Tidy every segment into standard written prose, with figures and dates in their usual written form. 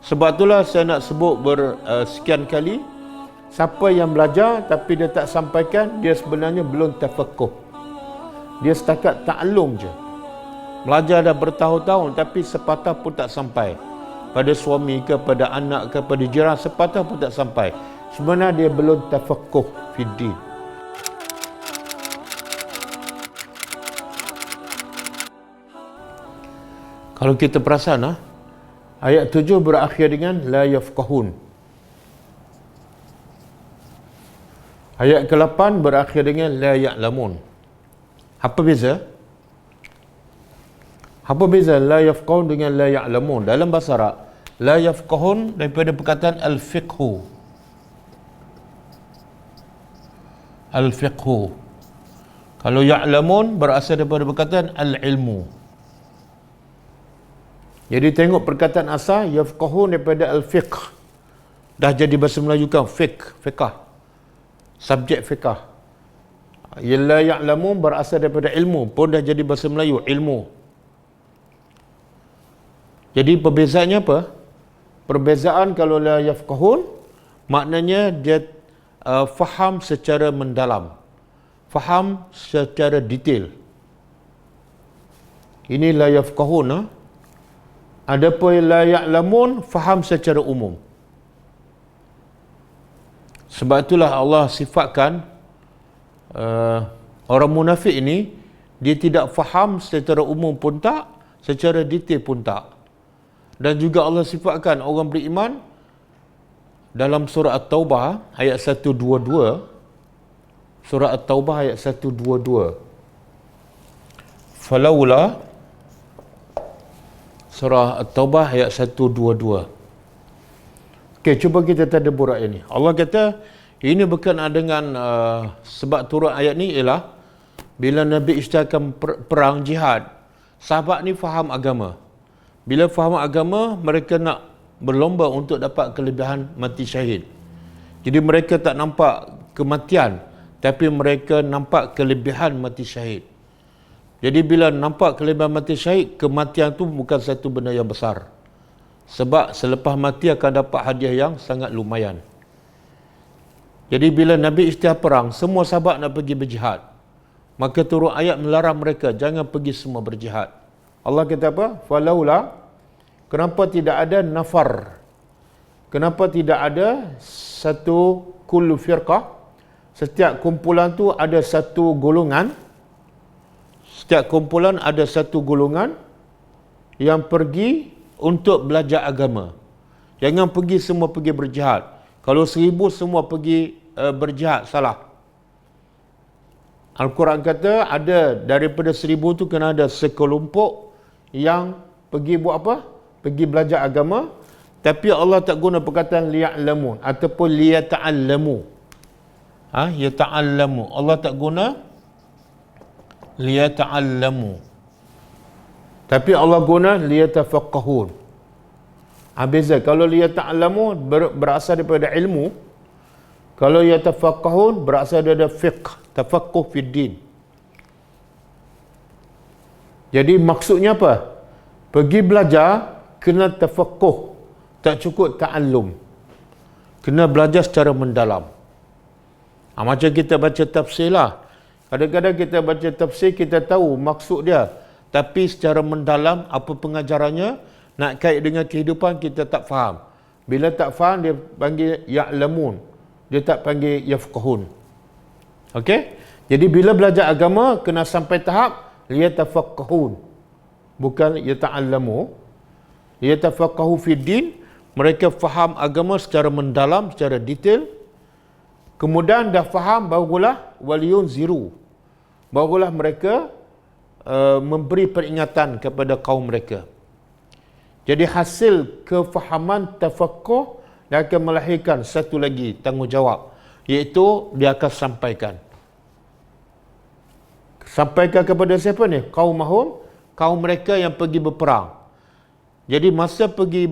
Sebab itulah saya nak sebut sekian kali, siapa yang belajar tapi dia tak sampaikan, dia sebenarnya belum tafaqquh. Dia setakat taklum je. Belajar dah bertahun-tahun tapi sepatah pun tak sampai. Pada suami ke, pada anak ke, pada jiran, sepatah pun tak sampai. Sebenarnya dia belum tafaqquh fid din. Kalau kita perasan, ayat 7 berakhir dengan la yafqahun. Ayat ke-8 berakhir dengan la ya'lamun. Apa beza? Apa beza la yafqahun dengan la ya'lamun? Dalam bahasa Arab, la yafqahun daripada perkataan al-fiqhu. Al-fiqhu. Kalau ya'lamun berasal daripada perkataan al-ilmu. Jadi tengok perkataan asal yafqahun daripada al-fiqh. Dah jadi bahasa Melayu kan fiqh. Subjek fiqh. La ya'lamun berasal daripada ilmu, pun dah jadi bahasa Melayu ilmu. Jadi perbezaannya apa? Perbezaan kalau la yafqahun maknanya dia faham secara mendalam, faham secara detail. Ini la yafqahun. Adapun la ya'lamun faham secara umum. Sebab itulah Allah sifatkan orang munafik ini, dia tidak faham secara umum pun tak, secara detail pun tak. Dan juga Allah sifatkan orang beriman dalam surah At-Taubah ayat 122. Surah At-Taubah ayat 122. Falaula, surah At-Taubah ayat 122. Okey, cuba kita tadabbur ayat ini. Allah kata, ini berkenaan dengan sebab turun ayat ni ialah bila Nabi isytiharkan perang jihad, sahabat ni faham agama. Bila faham agama, mereka nak berlomba untuk dapat kelebihan mati syahid. Jadi mereka tak nampak kematian, tapi mereka nampak kelebihan mati syahid. Jadi bila nampak kelebihan mati syahid, kematian tu bukan satu benda yang besar. Sebab selepas mati akan dapat hadiah yang sangat lumayan. Jadi bila Nabi isytihar perang, semua sahabat nak pergi berjihad. Maka turun ayat melarang mereka, jangan pergi semua berjihad. Allah kata apa? Falaula, kenapa tidak ada nafar? Kenapa tidak ada satu kullu firqah? Setiap kumpulan tu ada satu golongan. Setiap kumpulan ada satu golongan yang pergi untuk belajar agama. Jangan pergi semua pergi berjihad. Kalau 1000 semua pergi berjihad, salah. Al-Quran kata ada daripada 1000 tu kena ada sekelompok yang pergi buat apa? Pergi belajar agama. Tapi Allah tak guna perkataan liya'lamun ataupun liyata'allamu. Yata'allamu. Allah tak guna liyata'allamu. Tapi Allah guna liyatafaqahun. Beza. Kalau liyata'allamu berasal daripada ilmu. Kalau yatafaqahun berasal daripada fiqh. Tafaqquh fid din. Jadi maksudnya apa? Pergi belajar, kena tafaqquh. Tak cukup ta'allum. Kena belajar secara mendalam. Macam kita baca tafsir lah. Kadang-kadang kita baca tafsir, kita tahu maksud dia. Tapi secara mendalam, apa pengajarannya, nak kait dengan kehidupan, kita tak faham. Bila tak faham, dia panggil ya'lamun. Dia tak panggil yafqahun. Okey? Jadi bila belajar agama, kena sampai tahap liyatafaqahun. Bukan yata'allamu. Liyatafaqahu fid din. Mereka faham agama secara mendalam, secara detail. Kemudian dah faham, barulah waliyun ziru. Barulah mereka memberi peringatan kepada kaum mereka. Jadi hasil kefahaman tafaqquh dia akan melahirkan satu lagi tanggungjawab, iaitu dia akan sampaikan. Sampaikan kepada siapa ni? Kaum mahum, kaum mereka yang pergi berperang. Jadi masa pergi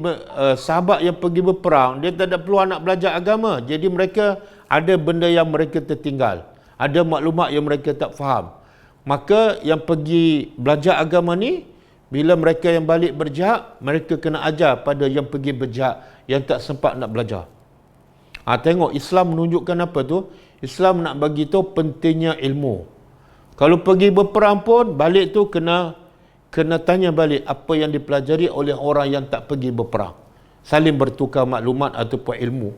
sahabat yang pergi berperang, dia tak ada peluang nak belajar agama. Jadi mereka ada benda yang mereka tertinggal. Ada maklumat yang mereka tak faham. Maka yang pergi belajar agama ni, bila mereka yang balik berjihad, mereka kena ajar pada yang pergi berjihad, yang tak sempat nak belajar. Tengok Islam menunjukkan apa tu? Islam nak bagi tu pentingnya ilmu. Kalau pergi berperang pun, balik tu kena tanya balik apa yang dipelajari oleh orang yang tak pergi berperang. Saling bertukar maklumat ataupun ilmu.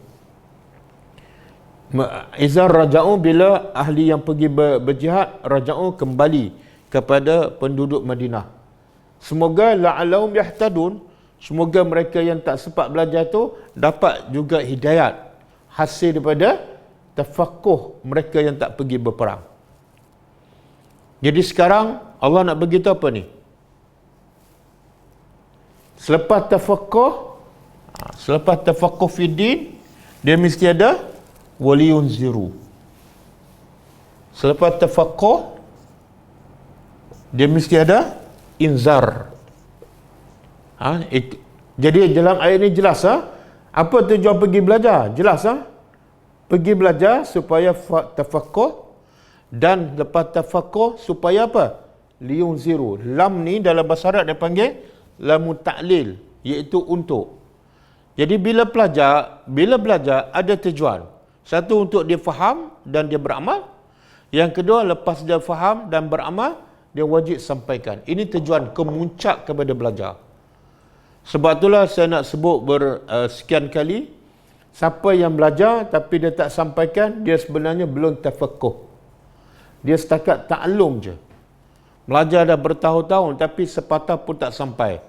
Izar raja'u, bila ahli yang pergi berjihad, raja'u kembali kepada penduduk Madinah. Semoga la'allahum yahtadun, semoga mereka yang tak sempat belajar tu dapat juga hidayat hasil daripada tafaqquh mereka yang tak pergi berperang. Jadi sekarang Allah nak beritahu apa ni? Selepas tafaqquh fi din, dia mesti ada waliyun ziru. Selepas tafaqquh, dia mesti ada inzar. Jadi dalam ayat ni jelas apa tujuan pergi belajar? Jelas pergi belajar supaya tafaqquh, dan lepas tafaqquh supaya apa? Liyunziru. Lam ni dalam bahasa Arab dia panggil lamu ta'lil, iaitu untuk. Jadi bila belajar ada tujuan. Satu, untuk dia faham dan dia beramal. Yang kedua, lepas dia faham dan beramal, dia wajib sampaikan. Ini tujuan kemuncak kepada belajar. Sebab itulah saya nak sebut sekian kali, siapa yang belajar tapi dia tak sampaikan, dia sebenarnya belum tafaqquh. Dia setakat taklum je. Belajar dah bertahun-tahun tapi sepatah pun tak sampai.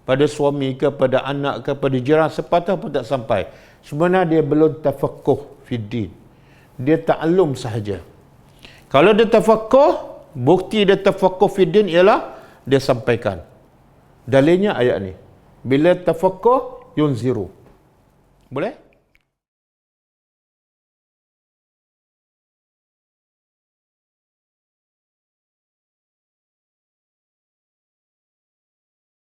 Pada suami ke, pada anak ke, pada jiran, sepatah pun tak sampai. Sebenarnya dia belum tafaqquh fiddin. Dia taklum sahaja. Kalau dia tafaqquh, bukti dia tafaqquh fiddin ialah dia sampaikan. Dalilnya ayat ni. Bila tafaqquh yunziru. Boleh?